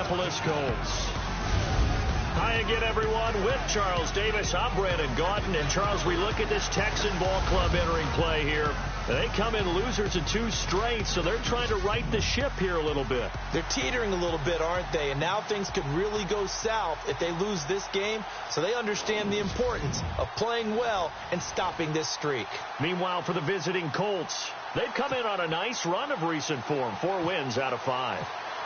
Indianapolis Colts. Hi again, everyone. With Charles Davis, I'm Brandon Gaudin. And, Charles, we look at this Texan ball club entering play here. They come in losers in 2 straight, so they're trying to right the ship here a little bit. They're teetering a little bit, aren't they? And now things could really go south if they lose this game, so they understand the importance of playing well and stopping this streak. Meanwhile, for the visiting Colts, they've come in on a nice run of recent form, 4 wins out of 5.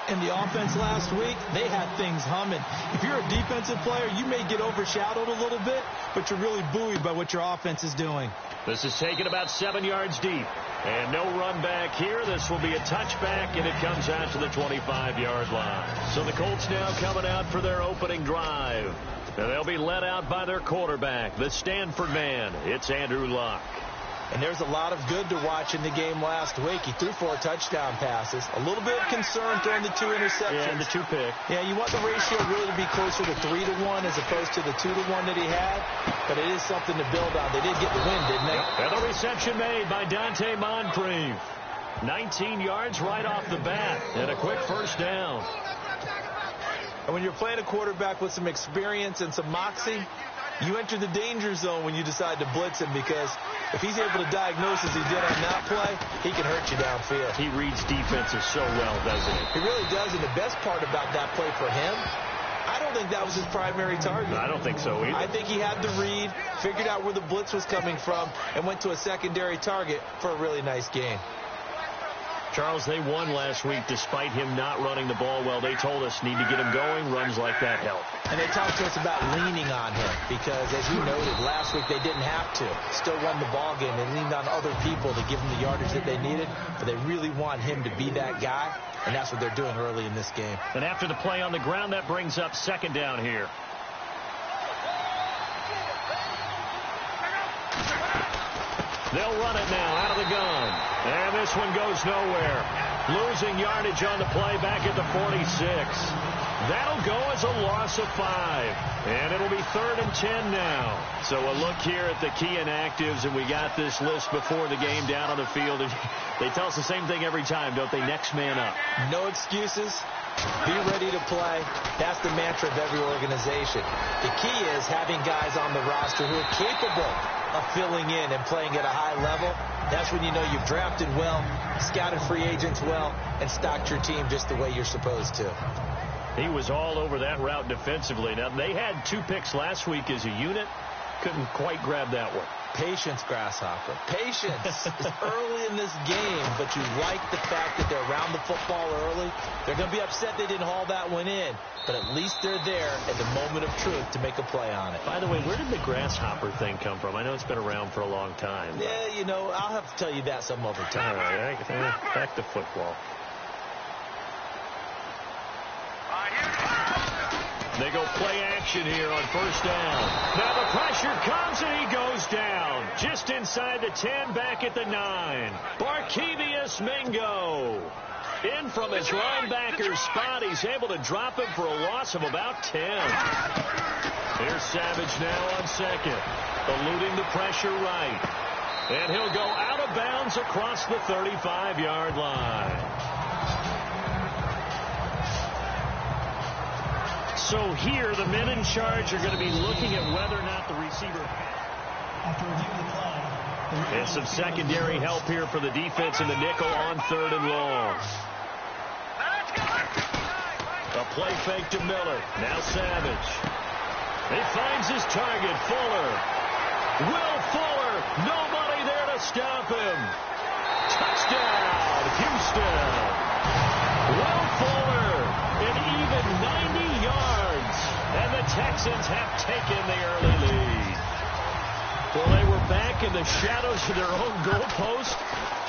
In the offense last week, they had things humming. If you're a defensive player, you may get overshadowed a little bit, but you're really buoyed by what your offense is doing. This is taken about 7 yards deep. And no run back here. This will be a touchback, and it comes out to the 25-yard line. So the Colts now coming out for their opening drive. And they'll be led out by their quarterback, the Stanford man. It's Andrew Luck. And there's a lot of good to watch in the game last week. He threw 4 touchdown passes. A little bit of concern throwing the 2 interceptions. Yeah, and the 2 picks. Yeah, you want the ratio really to be closer to 3-to-1 as opposed to the 2-to-1 that he had. But it is something to build on. They did get the win, didn't they? And the reception made by Mon-Fri. 19 yards right off the bat. And a quick first down. And when you're playing a quarterback with some experience and some moxie, you enter the danger zone when you decide to blitz him, because if he's able to diagnose as he did on that play, he can hurt you downfield. He reads defenses so well, doesn't he? He really does, and the best part about that play for him, I don't think that was his primary target. I don't think so either. I think he had the read, figured out where the blitz was coming from, and went to a secondary target for a really nice game. Charles, they won last week despite him not running the ball well. They told us need to get him going. Runs like that help. And they talked to us about leaning on him because, as you noted, last week they didn't have to. Still won the ball game. They leaned on other people to give them the yardage that they needed, but they really want him to be that guy, and that's what they're doing early in this game. And after the play on the ground, that brings up 2nd down here. They'll run it now out of the gun. And this one goes nowhere. Losing yardage on the play back at the 46. That'll go as a loss of 5. And it'll be 3rd and 10 now. So a look here at the key inactives, and we got this list before the game down on the field. And they tell us the same thing every time, don't they? Next man up. No excuses. Be ready to play. That's the mantra of every organization. The key is having guys on the roster who are capable of filling in and playing at a high level. That's when you know you've drafted well, scouted free agents well, and stocked your team just the way you're supposed to. He was all over that route defensively. Now, they had 2 picks last week as a unit. Couldn't quite grab that one. Patience, Grasshopper. Patience is early in this game, but you like the fact that they're around the football early. They're going to be upset they didn't haul that one in, but at least they're there at the moment of truth to make a play on it. By the way, where did the Grasshopper thing come from? I know it's been around for a long time. Yeah, you know, I'll have to tell you that some other time. All right, back to football. They go play action here on 1st down. Now the pressure comes, and he goes down. Just inside the 10, back at the 9. Barkevius Mingo. In from his linebacker's spot. He's able to drop him for a loss of about 10. Here's Savage now on 2nd. Eluding the pressure right. And he'll go out of bounds across the 35-yard line. So here, the men in charge are going to be looking at whether or not the receiver. And some secondary help here for the defense in the nickel on 3rd and long. A play fake to Miller. Now Savage. He finds his target, Fuller. Will Fuller. Nobody there to stop him. Touchdown, Houston. Will Fuller. An even 90 yards. And the Texans have taken the early lead. Well, they were back in the shadows of their own goalpost,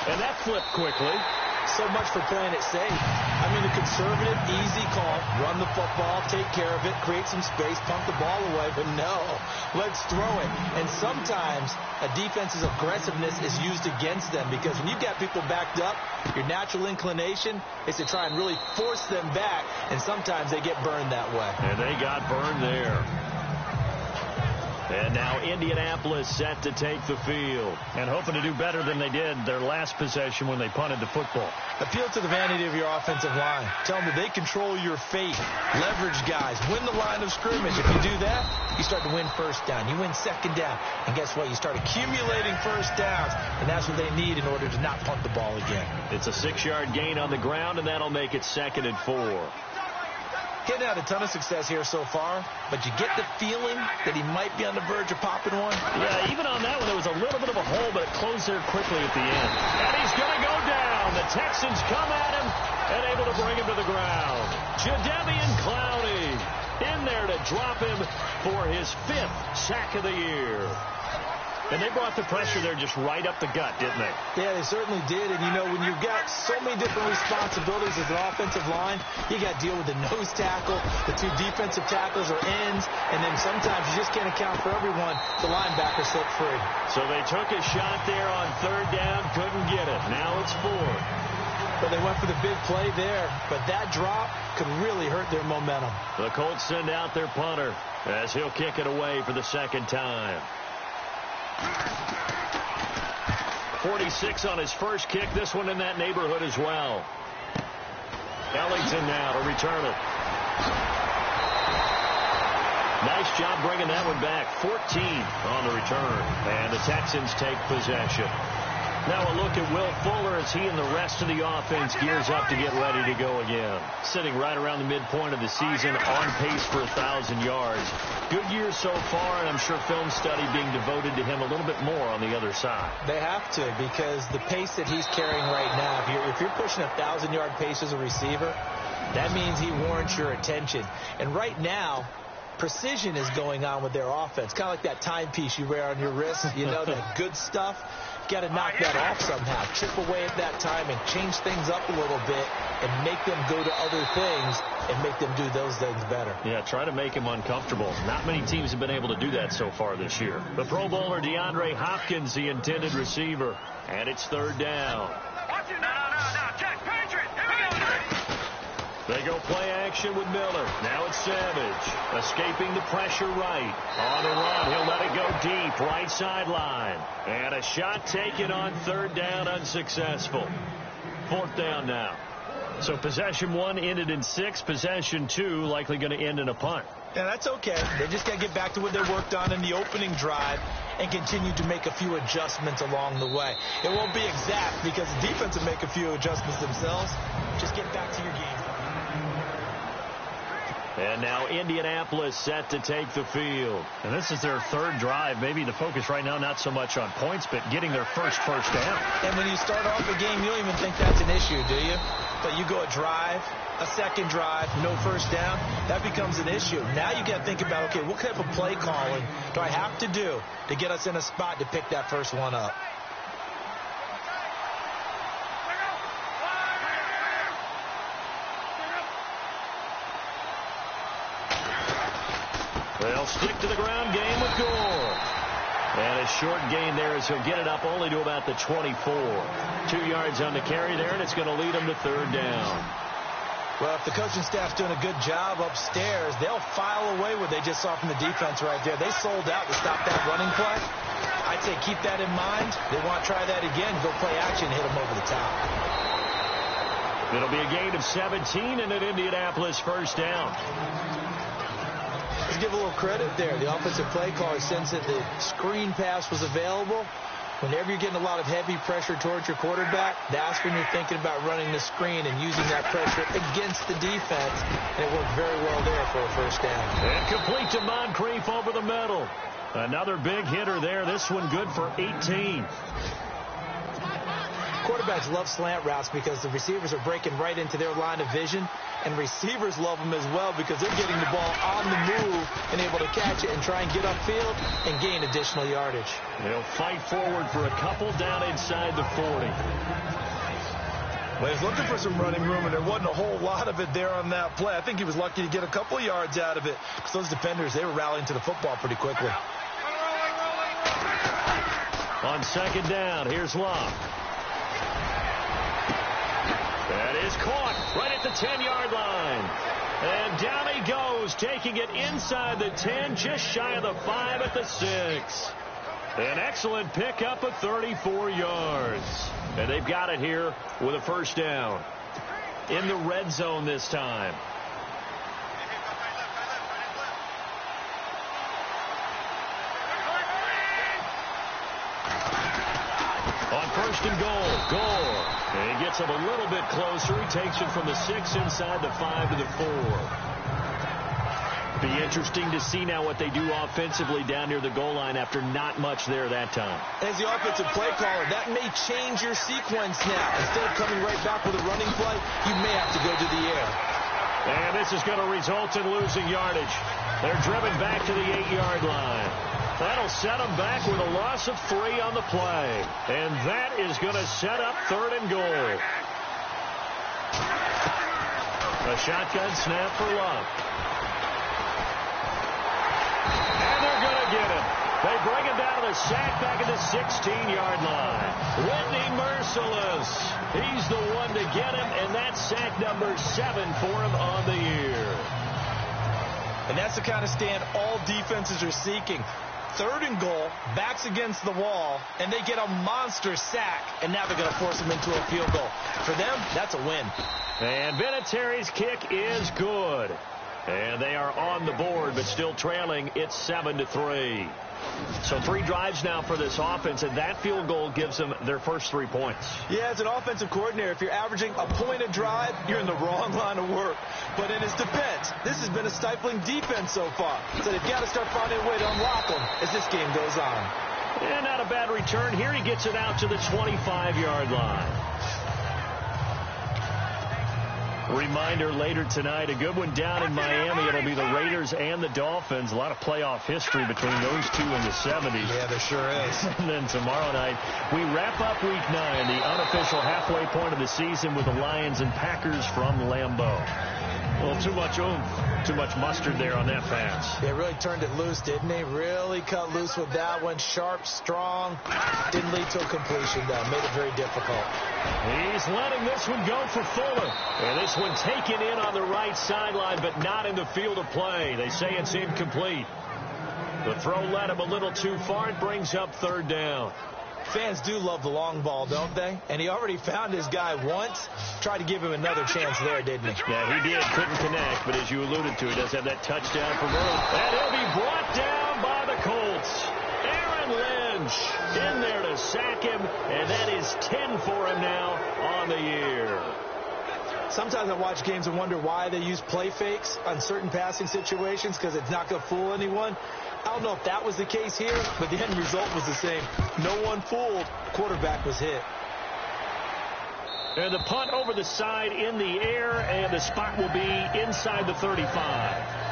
and that flipped quickly. So much for playing it safe. I mean, a conservative, easy call. Run the football, take care of it, create some space, pump the ball away. But no, let's throw it. And sometimes a defense's aggressiveness is used against them, because when you've got people backed up, your natural inclination is to try and really force them back, and sometimes they get burned that way. And they got burned there. And now Indianapolis set to take the field. And hoping to do better than they did their last possession when they punted the football. Appeal to the vanity of your offensive line. Tell them that they control your fate. Leverage guys. Win the line of scrimmage. If you do that, you start to win first down. You win second down. And guess what? You start accumulating first downs. And that's what they need in order to not punt the ball again. It's a 6-yard gain on the ground, and that'll make it 2nd and 4. Getting out a ton of success here so far, but you get the feeling that he might be on the verge of popping one. Yeah, even on that one, there was a little bit of a hole, but it closed there quickly at the end. And he's going to go down. The Texans come at him and able to bring him to the ground. Jadeveon Clowney in there to drop him for his 5th sack of the year. And they brought the pressure there just right up the gut, didn't they? Yeah, they certainly did. And, you know, when you've got so many different responsibilities as an offensive line, you got to deal with the nose tackle, the 2 defensive tackles or ends, and then sometimes you just can't account for everyone. The linebacker slipped free. So they took a shot there on 3rd down, couldn't get it. Now it's 4th. But they went for the big play there. But that drop could really hurt their momentum. The Colts send out their punter as he'll kick it away for the 2nd time. 46 on his first kick. This one in that neighborhood as well. Ellington now to return it. Nice job bringing that one back. 14 on the return. And the Texans take possession. Now a look at Will Fuller as he and the rest of the offense gears up to get ready to go again. Sitting right around the midpoint of the season, on pace for 1,000 yards. Good year so far, and I'm sure film study being devoted to him a little bit more on the other side. They have to, because the pace that he's carrying right now, if you're pushing 1,000-yard pace as a receiver, that means he warrants your attention. And right now, precision is going on with their offense. Kind of like that timepiece you wear on your wrist, you know, that good stuff. Got to knock that off somehow. Chip away at that timing, change things up a little bit, and make them go to other things and make them do those things better. Yeah, try to make him uncomfortable. Not many teams have been able to do that so far this year. The Pro Bowler DeAndre Hopkins, the intended receiver, and it's 3rd down. They go play action with Miller. Now it's Savage. Escaping the pressure right. On the run, he'll let it go deep. Right sideline. And a shot taken on 3rd down, unsuccessful. 4th down now. So possession 1 ended in 6. Possession 2 likely going to end in a punt. Yeah, that's okay. They just got to get back to what they worked on in the opening drive and continue to make a few adjustments along the way. It won't be exact because the defense will make a few adjustments themselves. Just get back to your game. And now Indianapolis set to take the field. And this is their 3rd drive. Maybe the focus right now not so much on points, but getting their first down. And when you start off a game, you don't even think that's an issue, do you? But you go a drive, a 2nd drive, no first down, that becomes an issue. Now you got to think about, okay, what type of play calling do I have to do to get us in a spot to pick that first one up? They'll stick to the ground game with Gore. And a short gain there as he'll get it up only to about the 24. 2 yards on the carry there, and it's going to lead him to 3rd down. Well, if the coaching staff's doing a good job upstairs, they'll file away what they just saw from the defense right there. They sold out to stop that running play. I'd say keep that in mind. They want to try that again, go play action, hit them over the top. It'll be a gain of 17 and an Indianapolis 1st down. Let's give a little credit there. The offensive play caller, since that the screen pass was available, whenever you're getting a lot of heavy pressure towards your quarterback, that's when you're thinking about running the screen and using that pressure against the defense. And it worked very well there for a 1st down. And complete to Mon-Fri over the middle. Another big hitter there. This one good for 18. Quarterbacks love slant routes because the receivers are breaking right into their line of vision, and receivers love them as well because they're getting the ball on the move and able to catch it and try and get upfield and gain additional yardage. They'll fight forward for a couple down inside the 40. Well, he's looking for some running room, and there wasn't a whole lot of it there on that play. I think he was lucky to get a couple yards out of it because those defenders, they were rallying to the football pretty quickly. On 2nd down, here's Locke. That is caught right at the 10-yard line. And down he goes, taking it inside the 10, just shy of the 5 at the 6. An excellent pickup of 34 yards. And they've got it here with a first down. In the red zone this time. On first and goal, Gore. And he gets him a little bit closer. He takes it from the 6 inside the 5 to the 4. Be interesting to see now what they do offensively down near the goal line after not much there that time. As the offensive play caller, that may change your sequence now. Instead of coming right back with a running play, you may have to go to the air. And this is going to result in losing yardage. They're driven back to the 8-yard line. That'll set them back with a loss of 3 on the play. And that is going to set up third and goal. A shotgun snap for Love. And they're going to get him. They bring him down to the sack back at the 16-yard line. Whitney Merciless. He's the one to get him, and that's sack number 7 for him on the year. And that's the kind of stand all defenses are seeking. Third and goal, backs against the wall, and they get a monster sack, and now they're going to force him into a field goal. For them, that's a win. And Vinatieri's kick is good. And they are on the board, but still trailing. It's 7-3. So 3 drives now for this offense, and that field goal gives them their first 3 points. Yeah, as an offensive coordinator, if you're averaging a point a drive, you're in the wrong line of work. But in his defense, this has been a stifling defense so far. So they've got to start finding a way to unlock them as this game goes on. And not a bad return here. He gets it out to the 25-yard line. Reminder later tonight, a good one down in Miami. It'll be the Raiders and the Dolphins. A lot of playoff history between those two in the 70s. Yeah, there sure is. And then tomorrow night, we wrap up Week 9, the unofficial halfway point of the season with the Lions and Packers from Lambeau. Well, too much oomph, too much mustard there on that pass. They really turned it loose, didn't they? Really cut loose with that one. Sharp, strong. Didn't lead to a completion, though. Made it very difficult. He's letting this one go for Fuller. And this one taken in on the right sideline, but not in the field of play. They say it's incomplete. The throw led him a little too far. It brings up third down. Fans do love the long ball, don't they? And he already found his guy once. Tried to give him another chance there, didn't he? Yeah, he did. Couldn't connect, but as you alluded to, he does have that touchdown for room. And he'll be brought down by the Colts. Aaron Lynch in there to sack him, and that is 10 for him now on the year. Sometimes I watch games and wonder why they use play fakes on certain passing situations, because it's not going to fool anyone. I don't know if that was the case here, but the end result was the same. No one fooled. Quarterback was hit. And the punt over the side in the air, and the spot will be inside the 35.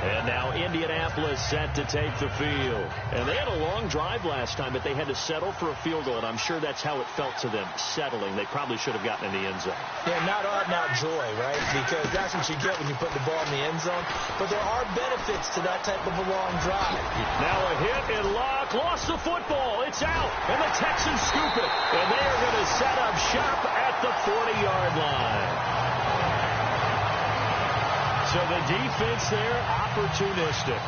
And now Indianapolis set to take the field. And they had a long drive last time, but they had to settle for a field goal, and I'm sure that's how it felt to them, settling. They probably should have gotten in the end zone. Yeah, not joy, right? Because that's what you get when you put the ball in the end zone. But there are benefits to that type of a long drive. Now a hit and lock. Lost the football. It's out. And the Texans scoop it. And they are going to set up shop at the 40-yard line. So the defense there, opportunistic.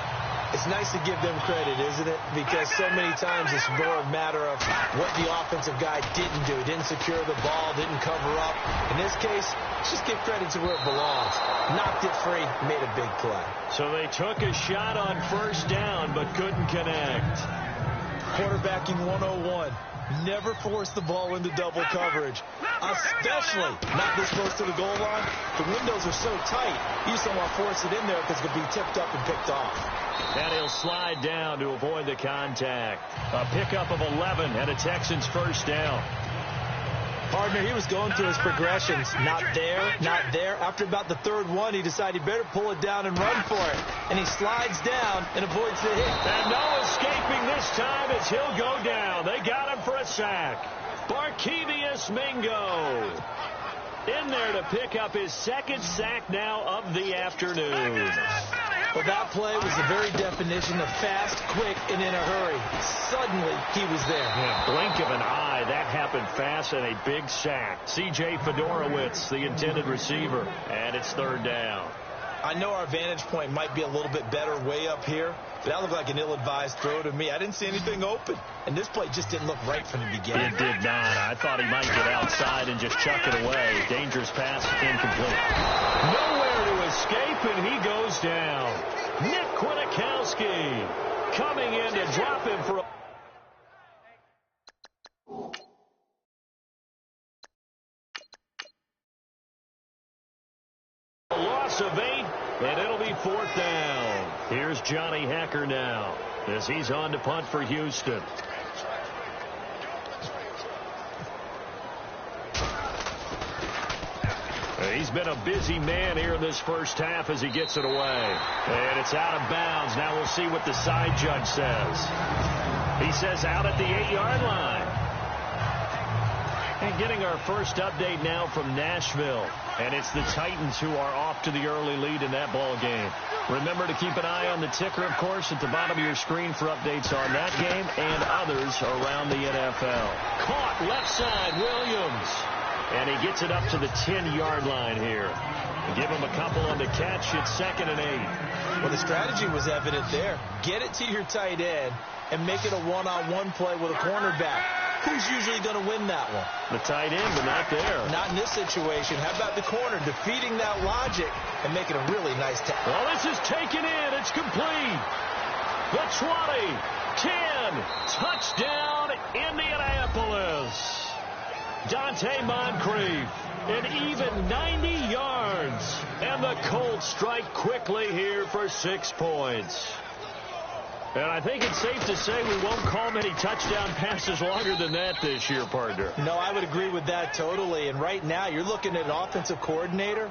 It's nice to give them credit, isn't it? Because so many times it's more a matter of what the offensive guy didn't do. Didn't secure the ball, didn't cover up. In this case, just give credit to where it belongs. Knocked it free, made a big play. So they took a shot on first down, but couldn't connect. Quarterbacking 101. Never force the ball into double coverage, especially not this close to the goal line. The windows are so tight, you just don't want to force it in there because it could be tipped up and picked off. And he'll slide down to avoid the contact. A pickup of 11 and a Texans first down. Partner, he was going through his progressions. Not there, not there. After about the third one, he decided he better pull it down and run for it. And he slides down and avoids the hit. And no escaping this time as he'll go down. They got him for a sack. Barkevius Mingo in there to pick up his second sack now of the afternoon. Well, that play was the very definition of fast, quick, and in a hurry. Suddenly, he was there. Yeah, blink of an eye. That happened fast and a big sack. C.J. Fedorowicz, the intended receiver, and it's third down. I know our vantage point might be a little bit better way up here, but that looked like an ill-advised throw to me. I didn't see anything open, and this play just didn't look right from the beginning. It did not. I thought he might get outside and just chuck it away. Dangerous pass, incomplete. Nowhere to escape, and he goes down. Nick Kwiatkowski coming in to drop him for a loss of 8, and it'll be fourth down. Here's Johnny Hecker now as he's on to punt for Houston. He's been a busy man here in this first half as he gets it away. And it's out of bounds. Now we'll see what the side judge says. He says out at the 8-yard line. And getting our first update now from Nashville. And it's the Titans who are off to the early lead in that ball game. Remember to keep an eye on the ticker, of course, at the bottom of your screen for updates on that game and others around the NFL. Caught left side, Williams. And he gets it up to the 10-yard line here. Give him a couple on the catch. It's 2nd and 8. Well, the strategy was evident there. Get it to your tight end and make it a one-on-one play with a cornerback. Who's usually going to win that one? The tight end, but not there. Not in this situation. How about the corner defeating that logic and making a really nice tackle? Well, this is taken in. It's complete. The 20, 10, touchdown, Indianapolis. Dante Moncrief, an even 90 yards. And the Colts strike quickly here for 6 points. And I think it's safe to say we won't call many touchdown passes longer than that this year, partner. No, I would agree with that totally. And right now, you're looking at an offensive coordinator.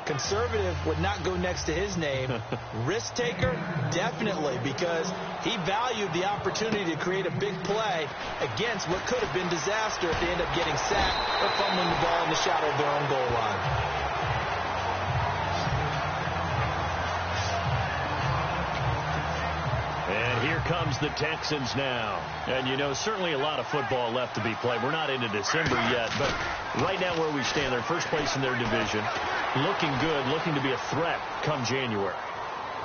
Conservative would not go next to his name. Risk taker, definitely, because he valued the opportunity to create a big play against what could have been disaster if they end up getting sacked or fumbling the ball in the shadow of their own goal line. And here comes the Texans now. And, you know, certainly a lot of football left to be played. We're not into December yet, but right now where we stand, they're first place in their division. Looking good, looking to be a threat come January.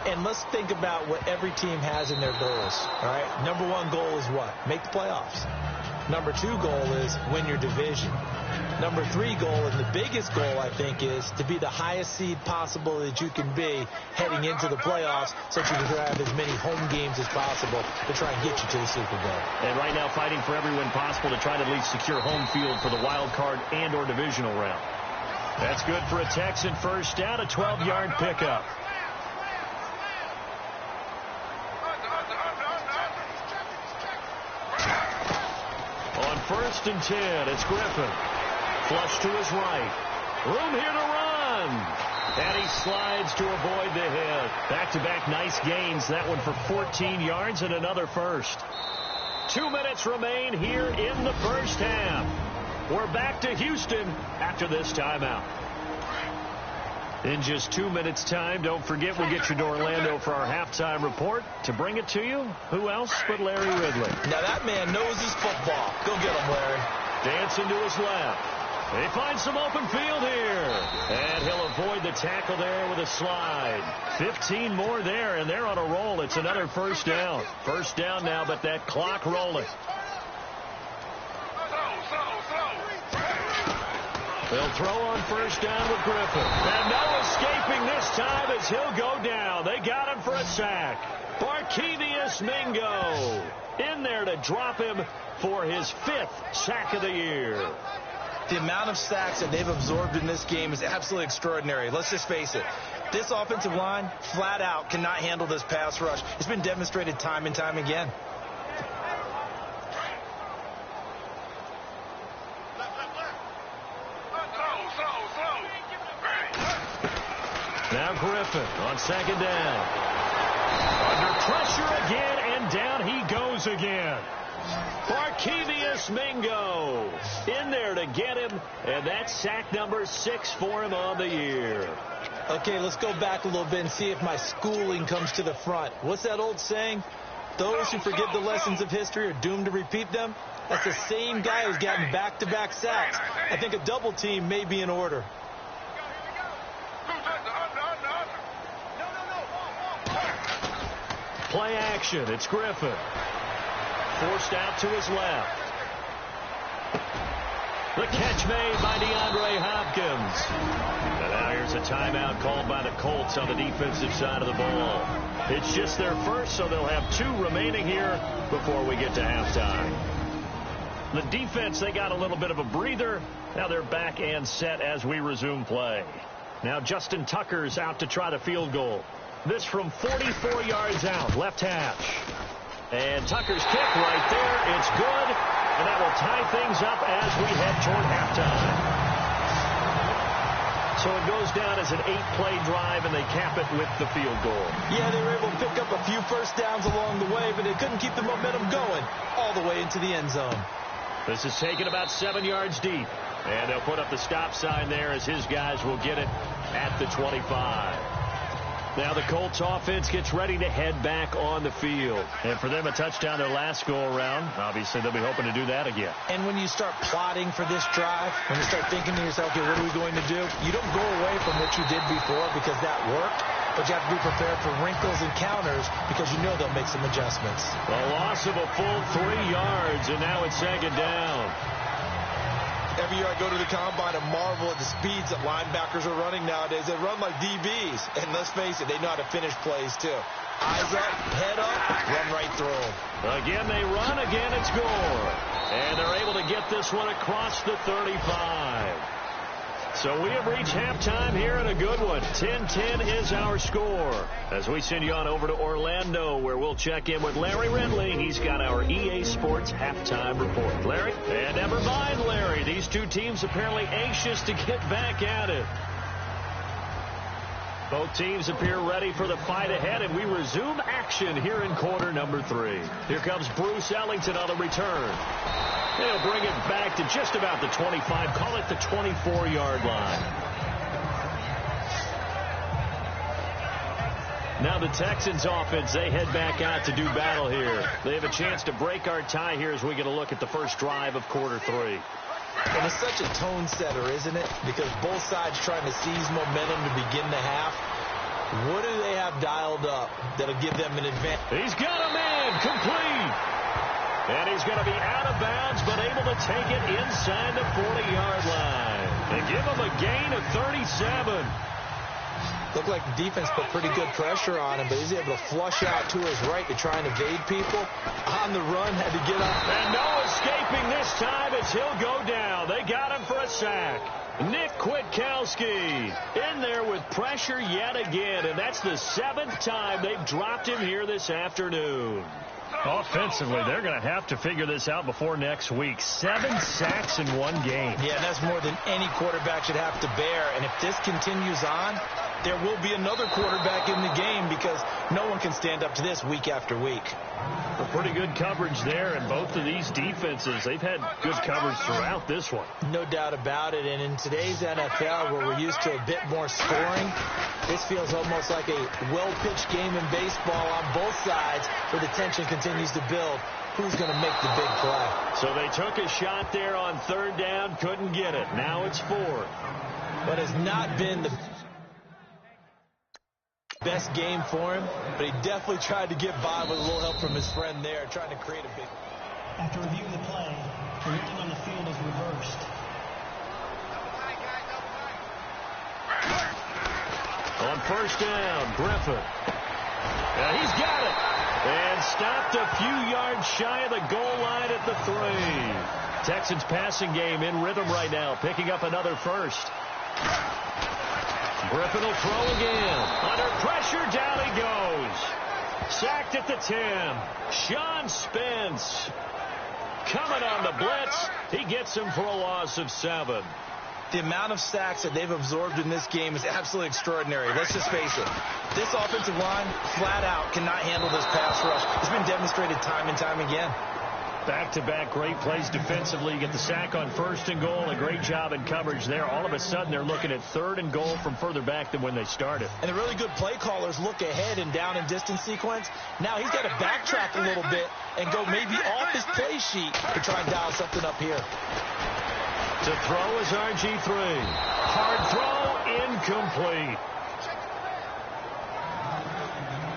And let's think about what every team has in their goals, all right? Number 1 goal is what? Make the playoffs. Number 2 goal is win your division. Number 3 goal, and the biggest goal, I think, is to be the highest seed possible that you can be heading into the playoffs so that you can have as many home games as possible to try and get you to the Super Bowl. And right now fighting for every win possible to try to at least secure home field for the wild card and or divisional round. That's good for a Texan first down, a 12-yard pickup. On 1st and 10, it's Griffin. Flush to his right. Room here to run. And he slides to avoid the hit. Back-to-back nice gains. That one for 14 yards and another first. 2 minutes remain here in the first half. We're back to Houston after this timeout. In just 2 minutes' time, don't forget we'll get you to Orlando for our halftime report. To bring it to you, who else but Larry Ridley? Now that man knows his football. Go get him, Larry. Dancing to his left. He finds some open field here. And he'll avoid the tackle there with a slide. 15 more there, and they're on a roll. It's another first down. First down now, but that clock rolling. They'll throw on first down with Griffin. And no escaping this time as he'll go down. They got him for a sack. Barkevious Mingo in there to drop him for his 5th sack of the year. The amount of sacks that they've absorbed in this game is absolutely extraordinary. Let's just face it. This offensive line, flat out, cannot handle this pass rush. It's been demonstrated time and time again. Now Griffin on 2nd down. Under pressure again, and down he goes again. Barkevious Mingo in there to get him, and that's sack number 6 for him on the year. Okay, let's go back a little bit and see if my schooling comes to the front. What's that old saying? Those who forget the lessons of history are doomed to repeat them. That's the same guy who's gotten back-to-back sacks. I think a double team may be in order. Play action. It's Griffin. Forced out to his left. The catch made by DeAndre Hopkins. And now here's a timeout called by the Colts on the defensive side of the ball. It's just their first, so they'll have 2 remaining here before we get to halftime. The defense, they got a little bit of a breather. Now they're back and set as we resume play. Now Justin Tucker's out to try the field goal. This from 44 yards out, left hash. And Tucker's kick right there. It's good. And that will tie things up as we head toward halftime. So it goes down as an 8-play drive, and they cap it with the field goal. Yeah, they were able to pick up a few first downs along the way, but they couldn't keep the momentum going all the way into the end zone. This is taken about 7 yards deep. And they'll put up the stop sign there as his guys will get it at the 25. Now the Colts offense gets ready to head back on the field. And for them, a touchdown their last go-around. Obviously, they'll be hoping to do that again. And when you start plotting for this drive, when you start thinking to yourself, okay, what are we going to do? You don't go away from what you did before because that worked. But you have to be prepared for wrinkles and counters because you know they'll make some adjustments. A loss of a full 3 yards, and now it's second down. Every year I go to the combine and marvel at the speeds that linebackers are running nowadays. They run like DBs. And let's face it, they know how to finish plays too. Eyes up, head up, run right through them. Again, they run. Again, it's Gore. And they're able to get this one across the 35. So we have reached halftime here in a good one. 10-10 is our score. As we send you on over to Orlando, where we'll check in with Larry Ridley. He's got our EA Sports halftime report. Larry? And never mind, Larry. These 2 teams apparently anxious to get back at it. Both teams appear ready for the fight ahead, and we resume action here in quarter number 3. Here comes Bruce Ellington on the return. They'll bring it back to just about the 25, call it the 24-yard line. Now the Texans offense, they head back out to do battle here. They have a chance to break our tie here as we get a look at the first drive of quarter 3. And it's such a tone setter, isn't it? Because both sides trying to seize momentum to begin the half. What do they have dialed up that'll give them an advantage? He's got a man complete. And he's going to be out of bounds, but able to take it inside the 40-yard line. They give him a gain of 37. Looked like the defense put pretty good pressure on him, but he's able to flush out to his right to try and evade people. On the run, had to get up. And no escaping this time as he'll go down. They got him for a sack. Nick Kwiatkowski in there with pressure yet again, and that's the 7th time they've dropped him here this afternoon. Offensively, they're going to have to figure this out before next week. 7 sacks in 1 game. Yeah, and that's more than any quarterback should have to bear. And if this continues on, there will be another quarterback in the game because no one can stand up to this week after week. A pretty good coverage there, and both of these defenses, they've had good coverage throughout this one. No doubt about it, and in today's NFL, where we're used to a bit more scoring, this feels almost like a well-pitched game in baseball on both sides where the tension continues to build. Who's going to make the big play? So they took a shot there on 3rd down, couldn't get it. Now it's 4th. But has not been the best game for him, but he definitely tried to get by with a little help from his friend there, trying to create a big... After reviewing the play, the ruling on the field is reversed. On 1st down, Griffin. He's got it. And stopped a few yards shy of the goal line at the 3. Texans passing game in rhythm right now, picking up another first. Griffin will throw again. Under pressure, down he goes. Sacked at the 10. Sean Spence coming on the blitz. He gets him for a loss of 7. The amount of sacks that they've absorbed in this game is absolutely extraordinary. Let's just face it. This offensive line, flat out, cannot handle this pass rush. It's been demonstrated time and time again. Back-to-back great plays defensively. You get the sack on 1st and goal. A great job in coverage there. All of a sudden, they're looking at 3rd and goal from further back than when they started. And the really good play callers look ahead and down and distance sequence. Now he's got to backtrack a little bit and go maybe off his play sheet to try and dial something up here. To throw is RG3. Hard throw, incomplete.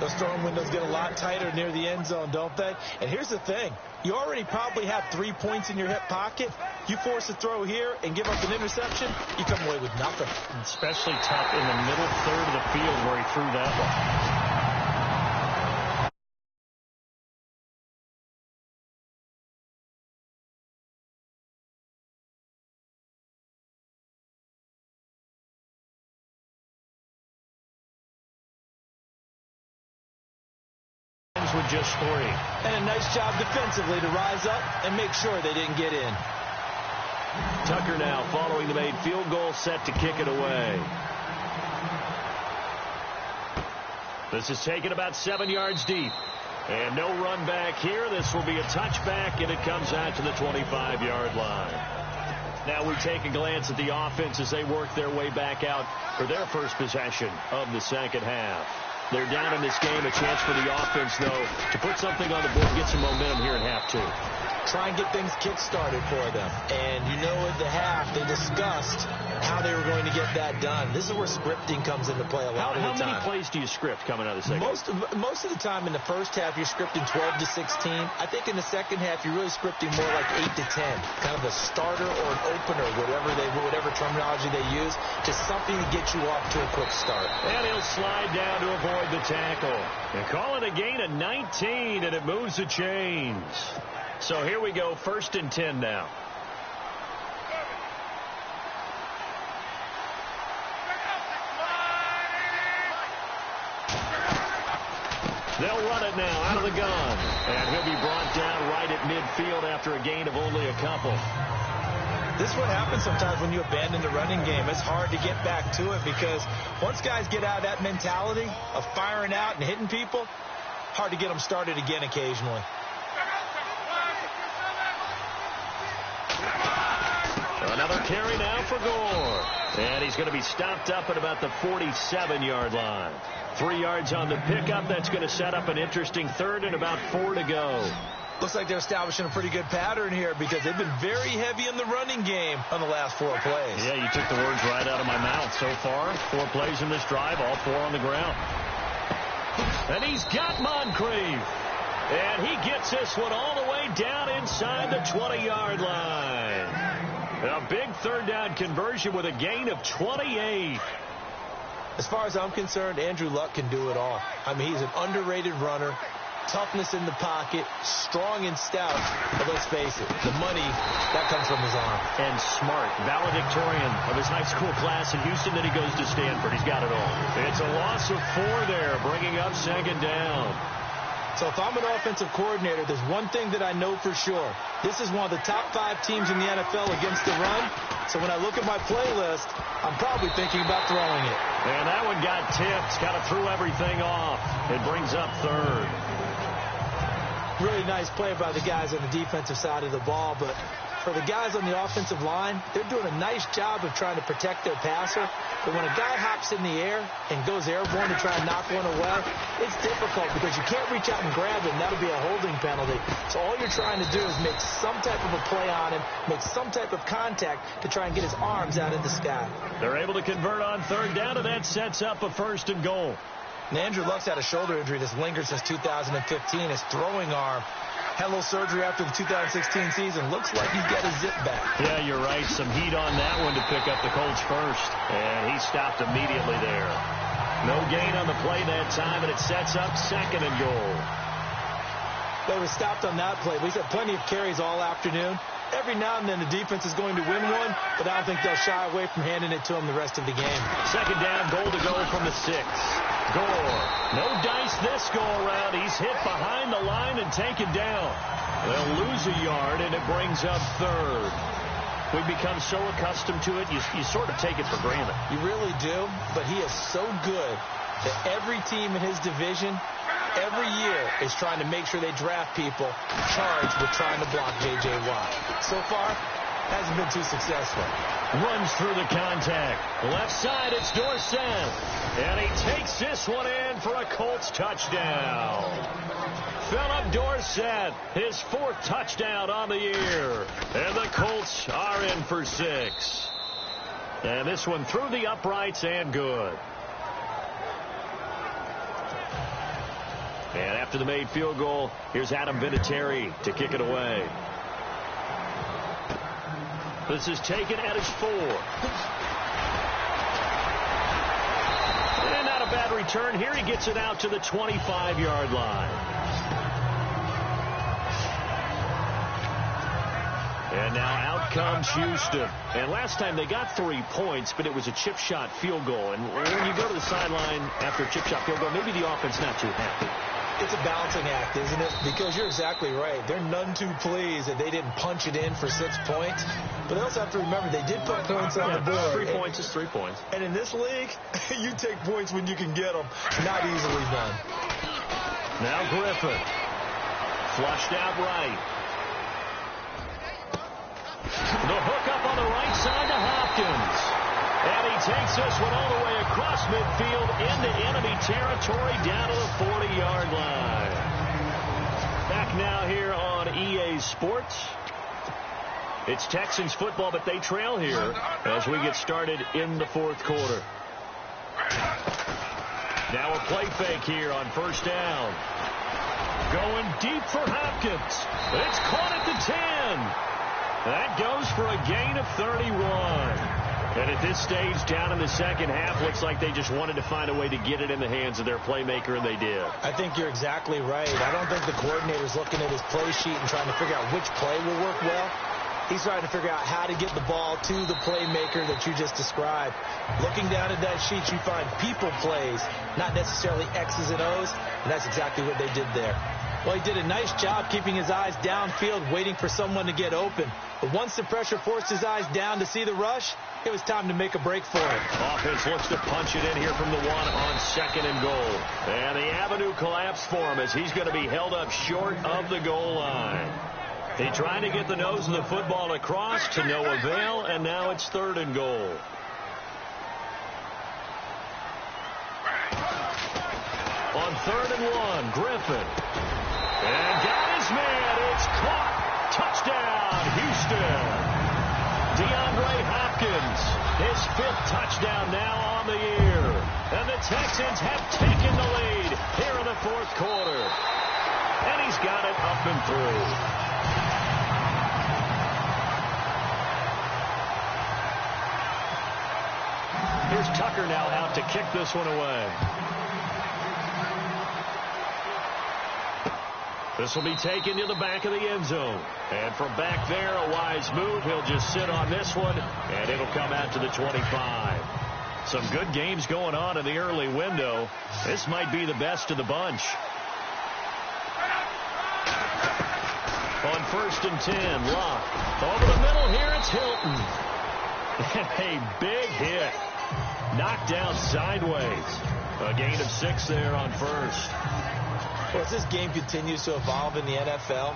Those throwing windows get a lot tighter near the end zone, don't they? And here's the thing. You already probably have 3 points in your hip pocket. You force a throw here and give up an interception, you come away with nothing. Especially tough in the middle third of the field where he threw that one. With just 3. And a nice job defensively to rise up and make sure they didn't get in. Tucker now following the made field goal, set to kick it away. This is taken about 7 yards deep. And no run back here. This will be a touchback, and it comes out to the 25-yard line. Now we take a glance at the offense as they work their way back out for their first possession of the second half. They're down in this game. A chance for the offense, though, to put something on the board, get some momentum here in half 2. Try and get things kick-started for them. And you know at the half, they discussed how they were going to get that done. This is where scripting comes into play a lot of the time. How many plays do you script coming out of the second half? Most of the time in the first half, you're scripting 12 to 16. I think in the second half, you're really scripting more like 8 to 10. Kind of a starter or an opener, whatever terminology they use, just something to get you off to a quick start. And he'll slide down to avoid the tackle. And call it a gain of 19, and it moves the chains. So here we go, 1st and 10 now. They'll run it now out of the gun. And he'll be brought down right at midfield after a gain of only a couple. This is what happens sometimes when you abandon the running game. It's hard to get back to it because once guys get out of that mentality of firing out and hitting people, hard to get them started again occasionally. Another carry now for Gore. And he's going to be stopped up at about the 47-yard line. 3 yards on the pickup. That's going to set up an interesting 3rd and about 4 to go. Looks like they're establishing a pretty good pattern here because they've been very heavy in the running game on the last 4 plays. Yeah, you took the words right out of my mouth. So far, 4 plays in this drive, all 4 on the ground. And he's got Mon-Fri. And he gets this one all the way down inside the 20-yard line. A big 3rd down conversion with a gain of 28. As far as I'm concerned, Andrew Luck can do it all. I mean, he's an underrated runner. Toughness in the pocket, strong and stout. But let's face it, the money, that comes from his arm. And smart, valedictorian of his high school class in Houston. Then he goes to Stanford. He's got it all. It's a loss of 4 there, bringing up 2nd down. So if I'm an offensive coordinator, there's one thing that I know for sure. This is one of the top 5 teams in the NFL against the run. So when I look at my playlist, I'm probably thinking about throwing it. And that one got tipped. Kind of threw everything off. It brings up 3rd. Really nice play by the guys on the defensive side of the ball, but for the guys on the offensive line, they're doing a nice job of trying to protect their passer. But when a guy hops in the air and goes airborne to try and knock one away, it's difficult because you can't reach out and grab him. That'll be a holding penalty. So all you're trying to do is make some type of a play on him, make some type of contact to try and get his arms out in the sky. They're able to convert on 3rd down, and that sets up a 1st and goal. And Andrew Luck's had a shoulder injury that's lingered since 2015. His throwing arm had a little surgery after the 2016 season. Looks like he's got a zip back. Yeah, you're right. Some heat on that one to pick up the Colts first. And he stopped immediately there. No gain on the play that time, and it sets up 2nd and goal. They were stopped on that play. He's had plenty of carries all afternoon. Every now and then the defense is going to win one, but I don't think they'll shy away from handing it to him the rest of the game. 2nd down, goal to go from the 6. Gore. No dice this go-around. He's hit behind the line and taken down. They'll lose a yard, and it brings up 3rd. We've become so accustomed to it, you sort of take it for granted. You really do, but he is so good that every team in his division every year is trying to make sure they draft people charged with trying to block J.J. Watt. So far, hasn't been too successful. Runs through the contact. Left side, it's Dorsett. And he takes this one in for a Colts touchdown. Philip Dorsett, his 4th touchdown on the year. And the Colts are in for 6. And this one through the uprights and good. And after the made field goal, here's Adam Vinatieri to kick it away. This is taken at his 4. And not a bad return. Here he gets it out to the 25-yard line. And now out comes Houston. And last time they got 3 points, but it was a chip shot field goal. And when you go to the sideline after a chip shot field goal, maybe the offense not too happy. It's a balancing act, isn't it? Because you're exactly right. They're none too pleased that they didn't punch it in for 6 points. But they also have to remember they did put points on the board. 3 points is 3 points. And in this league, you take points when you can get them. Not easily done. Now Griffin. Flushed out right. The hook up on the right side to Hopkins. And he takes this one all the way across midfield into enemy territory down to the 40-yard line. Back now here on EA Sports. It's Texans football, but they trail here as we get started in the 4th quarter. Now a play fake here on 1st down. Going deep for Hopkins. It's caught at the 10. That goes for a gain of 31. And at this stage, down in the second half, looks like they just wanted to find a way to get it in the hands of their playmaker, and they did. I think you're exactly right. I don't think the coordinator's looking at his play sheet and trying to figure out which play will work well. He's trying to figure out how to get the ball to the playmaker that you just described. Looking down at that sheet, you find people plays, not necessarily X's and O's, and that's exactly what they did there. Well, he did a nice job keeping his eyes downfield, waiting for someone to get open. But once the pressure forced his eyes down to see the rush, it was time to make a break for it. Offense looks to punch it in here from the 1 on 2nd and goal. And the avenue collapsed for him as he's going to be held up short of the goal line. He tried to get the nose of the football across to no avail, and now it's 3rd and goal. On 3rd and 1, Griffin. And got his man. It's caught. Touchdown, Houston. DeAndre Hopkins, his 5th touchdown now on the year. And the Texans have taken the lead here in the 4th quarter. And he's got it up and through. Here's Tucker now out to kick this one away. This will be taken to the back of the end zone. And from back there, a wise move. He'll just sit on this one, and it'll come out to the 25. Some good games going on in the early window. This might be the best of the bunch. On 1st and 10, Locke. Over the middle here, it's Hilton. A big hit. Knocked down sideways. A gain of 6 there on 1st. Well, as this game continues to evolve in the NFL,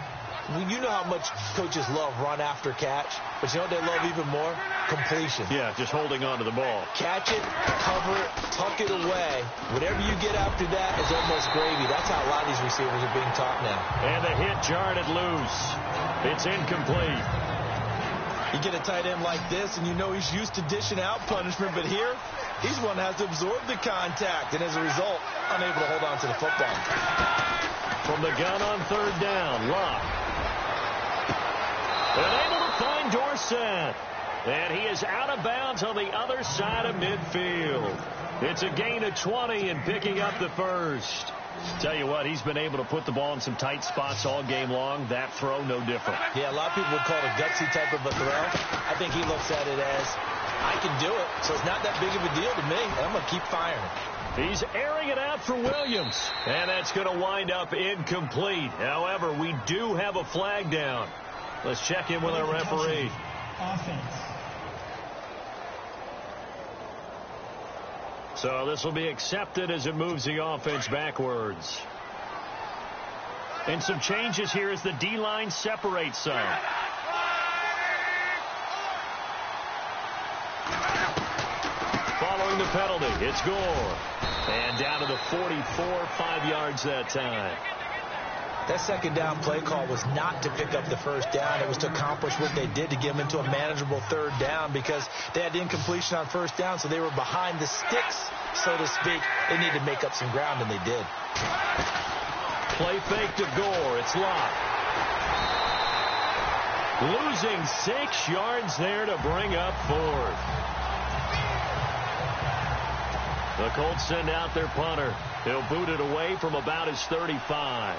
you know how much coaches love run after catch, but you know what they love even more? Completion. Yeah, just holding on to the ball. Catch it, cover it, tuck it away. Whatever you get after that is almost gravy. That's how a lot of these receivers are being taught now. And the hit jarred it loose. It's incomplete. You get a tight end like this, and you know he's used to dishing out punishment, but here, he's one that has to absorb the contact, and as a result, unable to hold on to the football. From the gun on 3rd down, Locke. And able to find Dorsett. And he is out of bounds on the other side of midfield. It's a gain of 20 and picking up the 1st. Tell you what, he's been able to put the ball in some tight spots all game long. That throw, no different. Yeah, a lot of people would call it a gutsy type of a throw. I think he looks at it as, I can do it, so it's not that big of a deal to me. I'm going to keep firing. He's airing it out for Williams. And that's going to wind up incomplete. However, we do have a flag down. Let's check in with our referee. Offense. So this will be accepted as it moves the offense backwards. And some changes here as the D-line separates some. Following the penalty, it's Gore. And down to the 44, 5 yards that time. That second down play call was not to pick up the first down. It was to accomplish what they did, to get them into a manageable third down, because they had incompletion on first down, so they were behind the sticks, so to speak. They needed to make up some ground, and they did. Play fake to Gore. It's locked. Losing 6 yards there to bring up fourth. The Colts send out their punter. He'll boot it away from about his 35.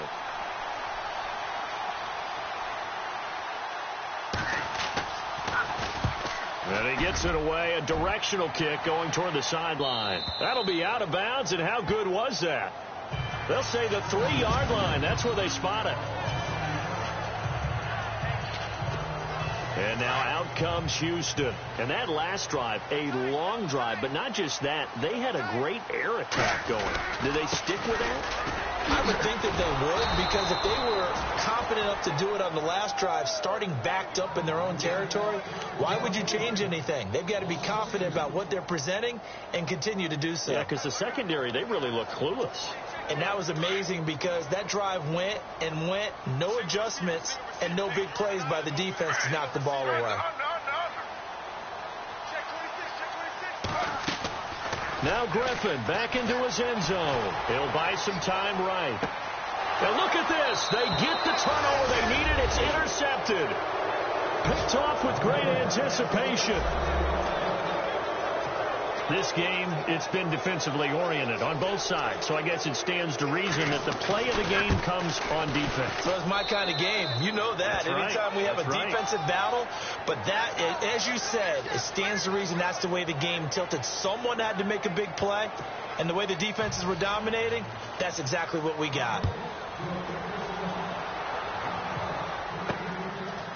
And he gets it away, a directional kick going toward the sideline. That'll be out of bounds, and how good was that? They'll say the 3-yard line. That's where they spot it. And now out comes Houston. And that last drive, a long drive, but not just that. They had a great air attack going. Did they stick with that? I would think that they would, because if they were confident enough to do it on the last drive, starting backed up in their own territory, why would you change anything? They've got to be confident about what they're presenting and continue to do so. Yeah, because the secondary, they really look clueless. And that was amazing, because that drive went and went, no adjustments, and no big plays by the defense to knock the ball away. Now Griffin back into his end zone. He'll buy some time right. Now look at this. They get the turnover they needed. It's intercepted. Picked off with great anticipation. This game, it's been defensively oriented on both sides, so I guess it stands to reason that the play of the game comes on defense. So it's my kind of game. You know that. Anytime we have a defensive battle, but that, as you said, it stands to reason that's the way the game tilted. Someone had to make a big play, and the way the defenses were dominating, that's exactly what we got.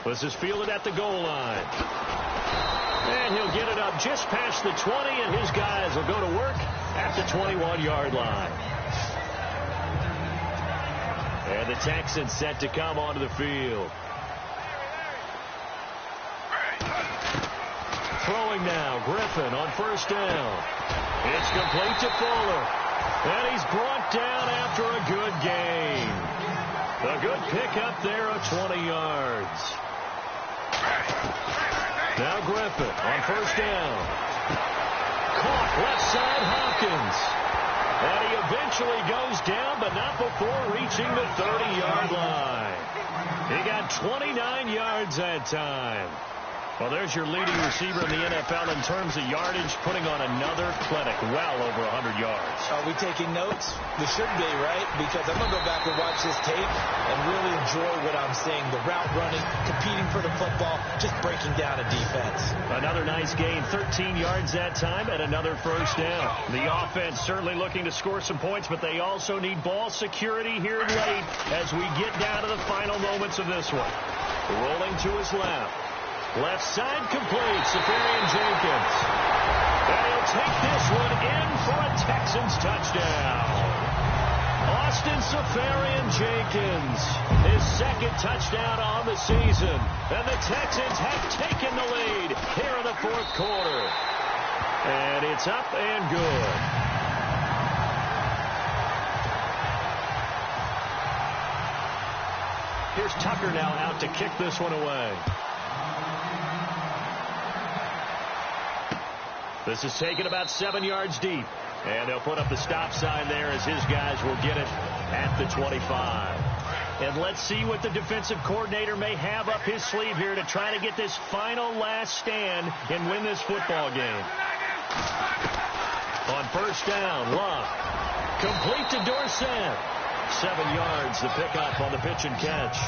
This is fielded at the goal line. And he'll get it up just past the 20, and his guys will go to work at the 21-yard line. And the Texans set to come onto the field. Throwing now, Griffin on first down. It's complete to Fuller. And he's brought down after a good gain. A good pickup there of 20 yards. Now Griffin on first down. Caught left side Hopkins. And he eventually goes down, but not before reaching the 30-yard line. He got 29 yards that time. Well, there's your leading receiver in the NFL in terms of yardage, putting on another clinic, well over 100 yards. Are we taking notes? We should be, right? Because I'm going to go back and watch this tape and really enjoy what I'm seeing. The route running, competing for the football, just breaking down a defense. Another nice gain, 13 yards that time, and another first down. The offense certainly looking to score some points, but they also need ball security here late as we get down to the final moments of this one. Rolling to his left. Left side complete, Safarian Jenkins. And he'll take this one in for a Texans touchdown. Austin Safarian Jenkins, his second touchdown on the season. And the Texans have taken the lead here in the fourth quarter. And it's up and good. Here's Tucker now out to kick this one away. This is taken about 7 yards deep. And they'll put up the stop sign there as his guys will get it at the 25. And let's see what the defensive coordinator may have up his sleeve here to try to get this final last stand and win this football game. On first down, Love. Complete to Dorsett. 7 yards, the pickup on the pitch and catch.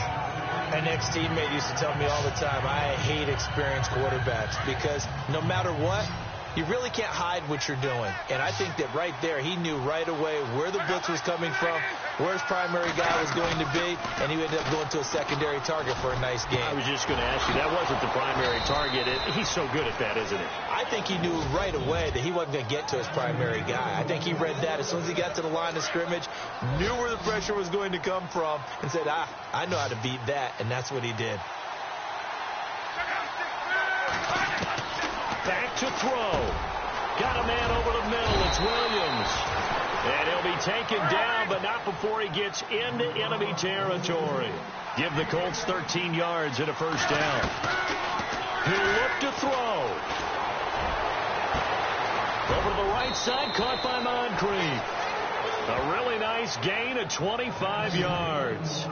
An ex-teammate used to tell me all the time, I hate experienced quarterbacks because no matter what, You really can't hide what you're doing. And I think that right there, he knew right away where the blitz was coming from, where his primary guy was going to be, and he ended up going to a secondary target for a nice game. I was just going to ask you, that wasn't the primary target. He's so good at that, isn't he? I think he knew right away that he wasn't going to get to his primary guy. I think he read that as soon as he got to the line of scrimmage, knew where the pressure was going to come from, and said, I know how to beat that, and that's what he did. Back to throw. Got a man over the middle. It's Williams. And he'll be taken down, but not before he gets into enemy territory. Give the Colts 13 yards and a first down. He'll look to throw. Over to the right side, caught by Mon-Fri. A really nice gain of 25 yards.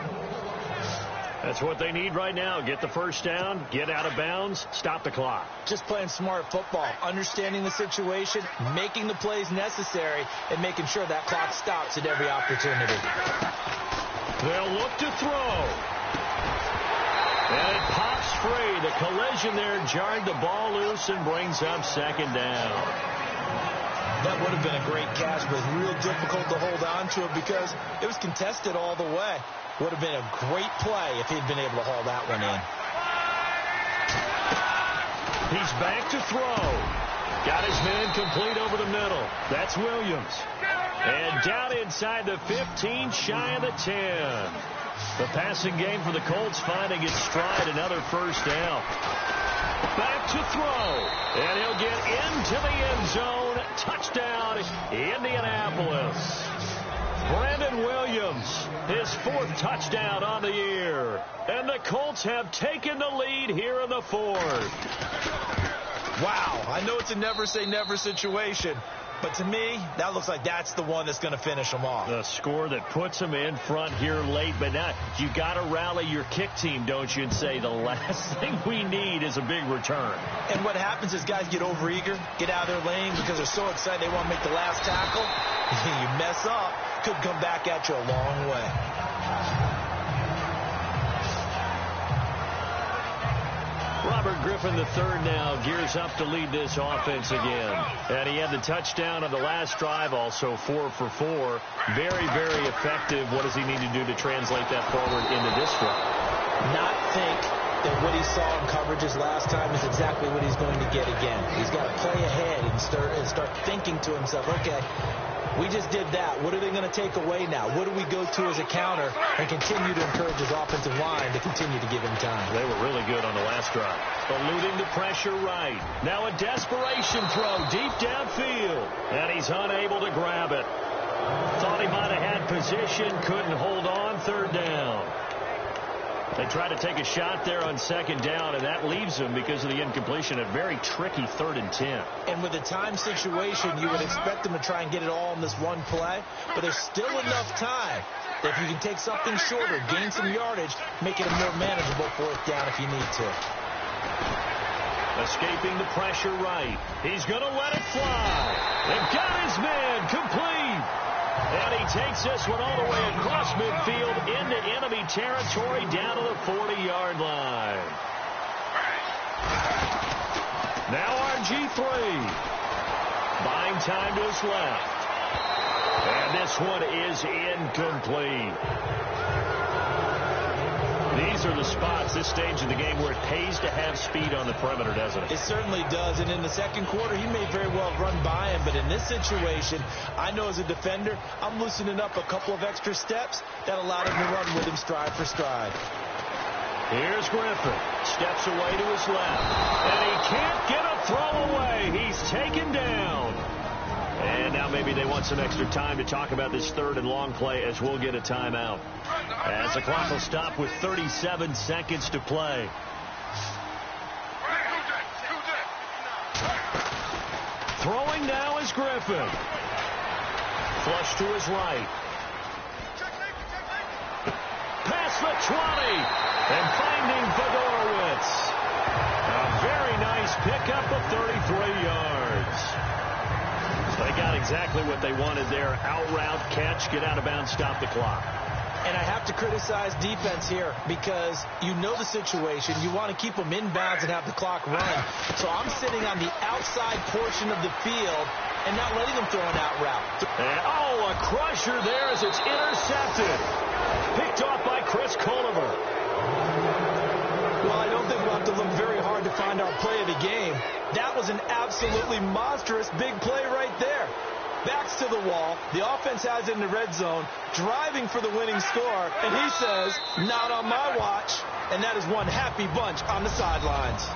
That's what they need right now. Get the first down, get out of bounds, stop the clock. Just playing smart football, understanding the situation, making the plays necessary, and making sure that clock stops at every opportunity. They'll look to throw. And it pops free. The collision there jarred the ball loose and brings up second down. That would have been a great catch, but real difficult to hold on to it because it was contested all the way. Would have been a great play if he'd been able to haul that one in. He's back to throw. Got his man complete over the middle. That's Williams. And down inside the 15, shy of the 10. The passing game for the Colts finding its stride, another first down. Back to throw. And he'll get into the end zone. Touchdown, Indianapolis. Brandon Williams, his 4th touchdown on the year. And the Colts have taken the lead here in the 4th. Wow, I know it's a never-say-never situation, but to me, that looks like that's the one that's going to finish them off. The score that puts them in front here late, but now you got to rally your kick team, don't you, and say the last thing we need is a big return. And what happens is guys get overeager, get out of their lane because they're so excited they want to make the last tackle. You mess up, could come back at you a long way. Robert Griffin III now gears up to lead this offense again. And he had the touchdown on the last drive, also 4 for 4. Very, very effective. What does he need to do to translate that forward into this drive? Not think that what he saw in coverages last time is exactly what he's going to get again. He's got to play ahead and start thinking to himself, okay, we just did that. What are they going to take away now? What do we go to as a counter? And continue to encourage his offensive line to continue to give him time. They were really good on the last drive. Eluding the pressure right. Now a desperation throw deep downfield. And he's unable to grab it. Thought he might have had position. Couldn't hold on. 3rd down. They try to take a shot there on 2nd down, and that leaves them because of the incompletion. A very tricky 3rd and 10. And with a time situation, you would expect them to try and get it all in this one play, but there's still enough time that if you can take something shorter, gain some yardage, make it a more manageable 4th down if you need to. Escaping the pressure right. He's going to let it fly. They've got his man complete. And he takes this one all the way across midfield into enemy territory down to the 40-yard line. Now RG3. Buying time to his left. And this one is incomplete. These are the spots, this stage of the game, where it pays to have speed on the perimeter, doesn't it? It certainly does. And in the second quarter, he may very well run by him. But in this situation, I know as a defender, I'm loosening up a couple of extra steps that allowed him to run with him stride for stride. Here's Griffin. Steps away to his left. And he can't get a throw away. He's taken down. And now maybe they want some extra time to talk about this 3rd and long play as we'll get a timeout. As the clock will stop with 37 seconds to play. Throwing now is Griffin. Flush to his right. Past the 20. And finding Fedorowicz. A very nice pickup of 33 yards. They got exactly what they wanted there. Out route, catch, get out of bounds, stop the clock. And I have to criticize defense here because you know the situation. You want to keep them inbounds and have the clock run. So I'm sitting on the outside portion of the field and not letting them throw an out route. And, a crusher there as it's intercepted. Picked off by Chris Culliver. Well, I don't think we'll have to look very hard to find our play of the game. That was an absolutely monstrous big play right there. Backs to the wall. The offense has it in the red zone, driving for the winning score. And he says, not on my watch. And that is one happy bunch on the sidelines.